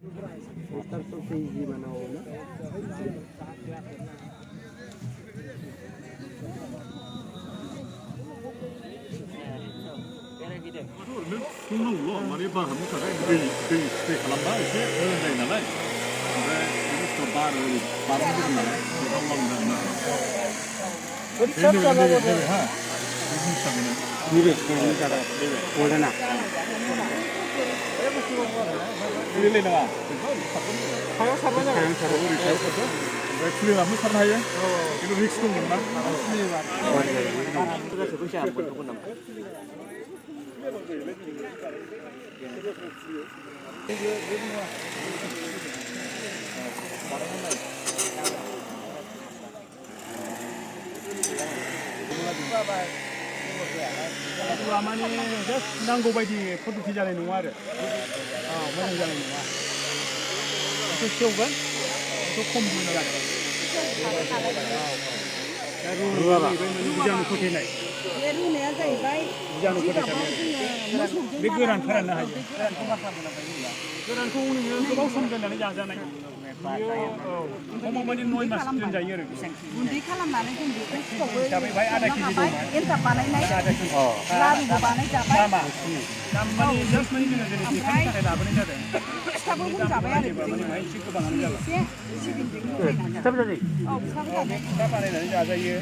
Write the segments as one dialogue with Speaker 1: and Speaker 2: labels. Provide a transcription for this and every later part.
Speaker 1: Estar सबसे easy बनाओ ना
Speaker 2: संनांगौल' माने बार हाबनो थाखाय दै स्प्रे खालामबा एसे मोजां जायो नालाय ओमफ्राय बे बुस्थुआ बार ओरै बारनो नालाय गावलांदों आरोना नैबे हा बे जिनिसा बेनो
Speaker 1: नैबे गलदाना
Speaker 2: खुलिलाय नाङा
Speaker 1: सायाव सारबानो जाबाय
Speaker 2: ओरै सायाव सारदो ओमफ्राय खुलिनानैबो सारनो हायो खिन्थु रिक्स दंमोन ना माने जास्ट नांगौ बायदि पद्धति जानाय नङा आरो मोजां जानाय नङा एसे सेवगोन एसे खम बुरजा जागोन रुवाबा बिजानु फोथैनाय
Speaker 3: बे रुनाया जाहैबाय
Speaker 2: बिजानु फोथैनाय बे गोरान फोराननो हायो गोरानखौ नोङो गोबाव सम दोननानै जाजानाय माने 9 मास दोनजायो आरो
Speaker 3: गुन्दै खालामनानै जों बेखौ सिथावबो
Speaker 2: हिसाबै बाहाय आधा केजि दं
Speaker 3: एन्थाब बानायनाय लारुबो बानायजाबाय
Speaker 2: दाम माने जास्ट माने जोङो दिनै देखायनो थाखाय लाबोनाय जादों
Speaker 3: फिथाबो बुंजाबाय आरो
Speaker 2: माने बाहाय एसे गोबाङानो जाबाय
Speaker 3: एसे सिबिंजों लगायनानै
Speaker 1: फिथा जायो
Speaker 3: औ फिथाबो जाबाय
Speaker 2: फिथा बानायनानै जाजायो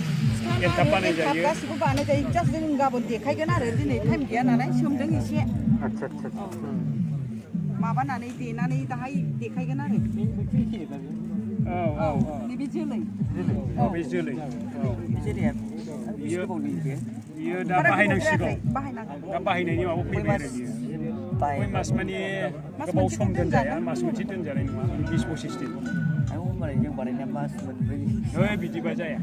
Speaker 2: एन्थाब बानायजायो
Speaker 3: गासिबो बानायजायो जास्ट जों गाबोन देखायगोन आरो दिनै टाइम गैया नालाय सोमदों एसे
Speaker 1: आच्छा
Speaker 3: माबानानै देनानै दाहाय देखायगोन आरो नैबे जोलै
Speaker 2: बे जोलै बियो दा बाहायनांसिगौ दा बाहायनायनि माबा फैबाय आरो बियो 9 मास माने गोबाव सम दोनजाया मास मोनसे दोनजानाय नङा 20 25 दिन
Speaker 1: जों बानायनाया मास मोनब्रै
Speaker 2: बिदिबा जाया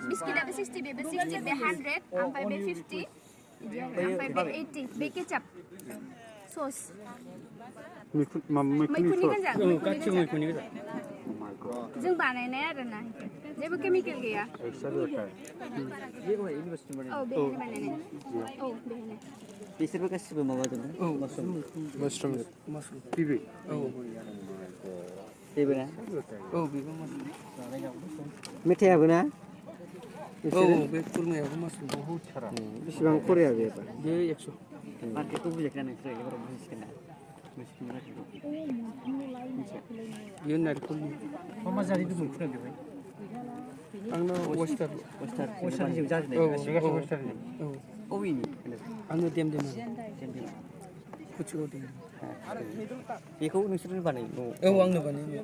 Speaker 4: Biskit 60 be 60 be 100 sampai be 50 sampai be 80 be kecap sos मैखुननि गोजा जों बानायनाय आरोना जेबो केमिकेल गैया औ बेहायनो बानायनाय औ बेहायनो
Speaker 1: बिसोरबो गासिबो माबाजों मासरुम बिबि बेबो ना औ बेबो मासरुम मेथायाबो ना औ बे खुरमायाबो मासरुम बहुत सारा बेसेबां खरिया बे 100 मार्केटखौ बुजायखा नोंसोर एबार बुजिसिगोन ना बियो नारखलनि मा जारि दंमोन खुना बेवहाय आंनो वेस्टार्न जाजोबनाय गासिबो वेस्टार्न औ अबेनि आङो देम कुचिगाव देम बेखौ नोंसोरनो बानायो औ आंनो बानायो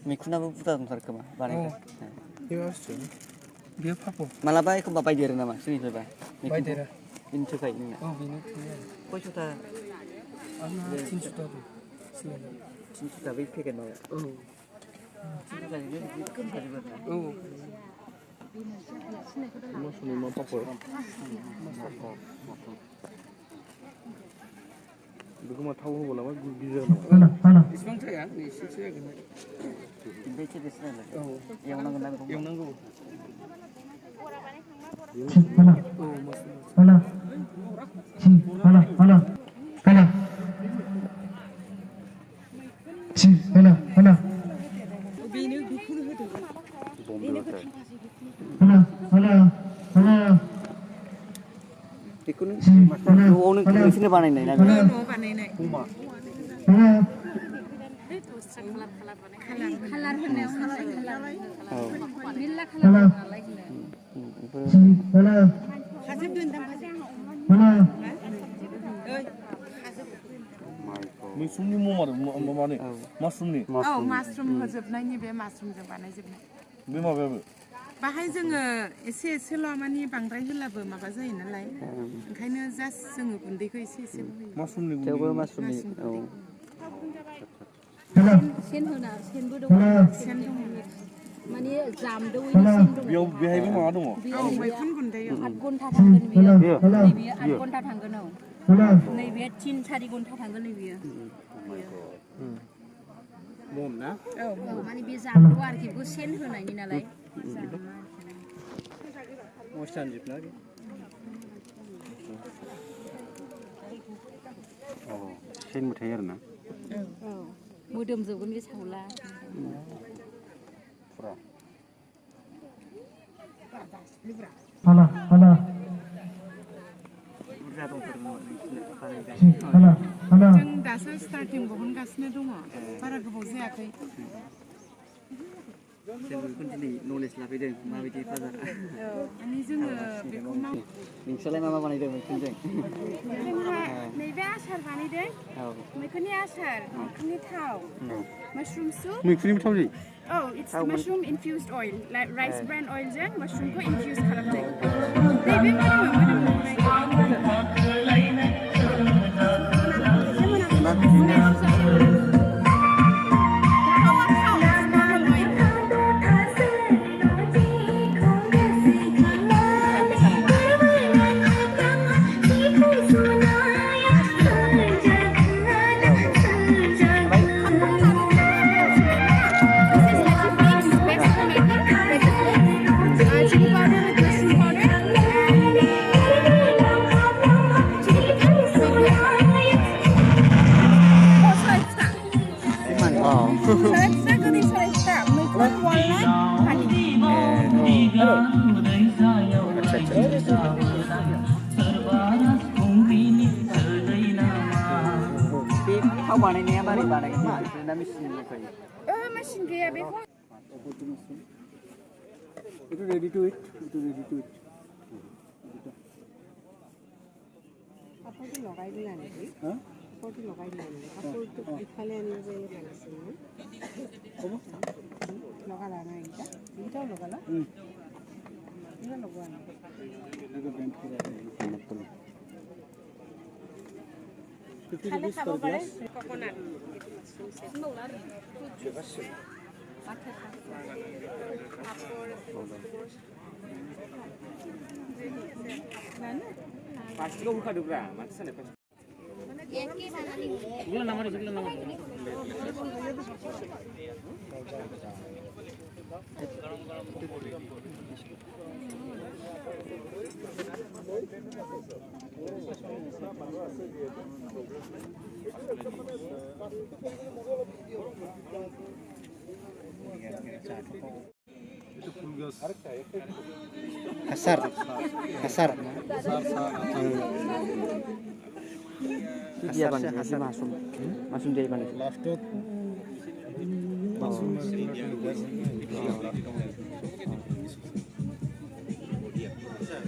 Speaker 1: मैखुनाबो बुरजा दंथारो खोमा बानायग्रा बेयो पापर मालाबा एखमबा बायदेरो नामा सोरनिफ्रायबा बायदेरा बेनि थाखाय नोंना औ बेनो खयस'था आंना 300 टा 300 टा बै पेकेट माबा औ 300 टा बिदि खोमखाजोबो औ मासुलि मा पापर बेखौ मा थाव होबाव नामा गिदिर नामा इसेबां थाया नै एसेसो जागोन ओमफ्राय एसे नालाय औ एवनांगोन ना बेखौ एवनांगौ औ मासुलि हाला बेनो बेखौनो होदो बेखौनो न'आवनो नोंसोरनो बानायनाय ना
Speaker 3: न'आव बानायनाय
Speaker 4: खालार होनायाव
Speaker 1: औ
Speaker 4: मेरला खालार दं नालाय
Speaker 3: खाजोबदों दां
Speaker 2: मैसुमनि माने मासरुमनि
Speaker 3: औ मासरुम होजोबनायनि बे मासरुमजों बानायजोबनाय
Speaker 2: बे माबायाबो
Speaker 3: बाहाय जोङो एसे एसेल' माने बांद्राय होलाबो माबा जायो नालाय ओंखायनो जास्ट जोङो गुन्दैखौ एसे एसेल' होयो
Speaker 2: मासरुमनि
Speaker 1: थेवबो मासरुमनि औ
Speaker 4: सेनबो दङ
Speaker 3: सेन दङ
Speaker 4: माने जामदौयैनो सेन दङ
Speaker 2: बेयाव बेहायबो माबा दङ
Speaker 3: औ मैखुन गुन्दै
Speaker 4: 8 घन्टा थांगोन बियो नैबेयो 8 घन्टा थांगोन औ नैबे 3-4 घन्टा थांगोन नैबेयो
Speaker 2: बम ना
Speaker 3: औ
Speaker 4: माने बे जामदौ आरोखि बेखौ सेन होनायनि नालाय
Speaker 1: मस्तानजोबना
Speaker 2: औ सेनबो थायो आरोना
Speaker 4: औ मोदोमजोबगोन बे सावला
Speaker 1: बुरजा दंथारो
Speaker 3: जों दासो स्टार्टिं बहनगासिनो दङ बारा गोबाव जायाखै
Speaker 1: जों बेखौनो दिनै नलेज लाफैदों माबायदि बाजार
Speaker 3: माने जोङो बेखौ
Speaker 1: नोंस्रालाय मा बानायदों मैखुनजों
Speaker 4: जोंहा नैबे आसार बानायदों
Speaker 1: औ
Speaker 4: मैखुननि आसार मैखुननि थाव माशरुम सुप
Speaker 1: मैखुननिबो थाव जायो
Speaker 4: औ इट्स माशरुम इनफ्युज्ड अइल राइस ब्रान अइलजों माशरुमखौ इनफ्युज खालामनाय नैबे
Speaker 1: थाव बानायनाया मारै बानायगोन ना मेसिननिफ्राय
Speaker 4: मेसिन गैया बेखौ
Speaker 1: रेडि टु इट
Speaker 3: কাপোৰটো লগাই দিলা নেকি কাপোৰটো লগাই দিলা নেকি কাপোৰটো ইফালে আনিব যায় লাগিছিল লগালা না এইকেইটাও লগালা এইকেইটা লগোৱা নাই খালে খাব পাৰে ককনাট
Speaker 1: पार्टिखौ होखादोब्रा माथो सानो Hasar. Dia bang, masuk jadi bang.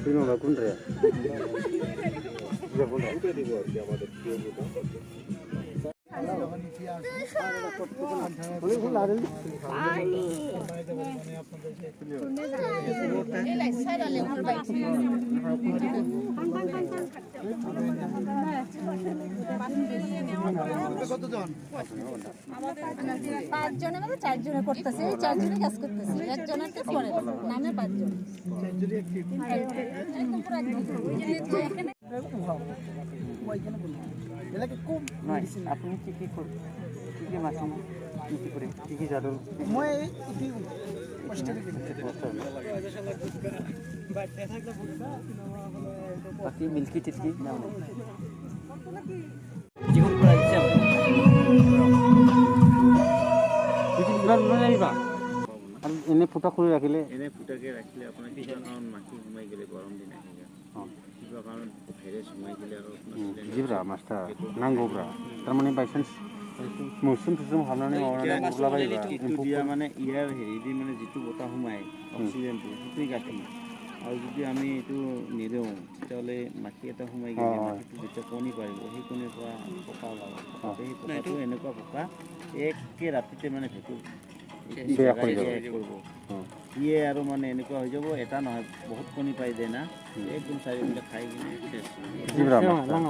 Speaker 1: Prima bakun ya.
Speaker 4: পাঁচজনের মধ্যে চারজনে করতেছে চারজনে কাজ করতেছে একজনের কাজ করে নামে পাঁচজন
Speaker 1: আপনি কি কি মাছৰুম কি কৰে কি কি জাদু মই বাকি মিল্কি টিটকি নাম জীবন করা ইচ্ছা এনে ফুটা কৰি ৰাখিলে আপোনাৰ কিছুমান মাখি সোমাই গ'লে গৰম
Speaker 5: जिब्रा मास्टार नांगौब्रा थारमाने बायसान्स मोस्रोम थोस्रोम हाबनानै माबानानै उरलाबायोबा
Speaker 1: এম্ফৌটো মানে ইয়াৰ হেৰি দি মানে যিটো বতাহ সোমায় অক্সিজেনটো সেইটোৱে গাঁঠি আৰু যদি আমি এইটো নিদিওঁ তেতিয়াহ'লে মাখি এটা সোমাই গ'লে মাখিটো যেতিয়া কণী পাৰিব সেই কণীৰ পৰা পকা ওলাব সেই পকাটো এনেকুৱা পকা একে ৰাতিতে মানে ভেঁকুৰ কৰিব সিয়ে আৰু মানে এনেকুৱা হৈ যাব এটা নহয় বহুত কণী পাই যায় না একদম চাৰিওফালে খাই কিনে
Speaker 5: जिब्रा मास्टार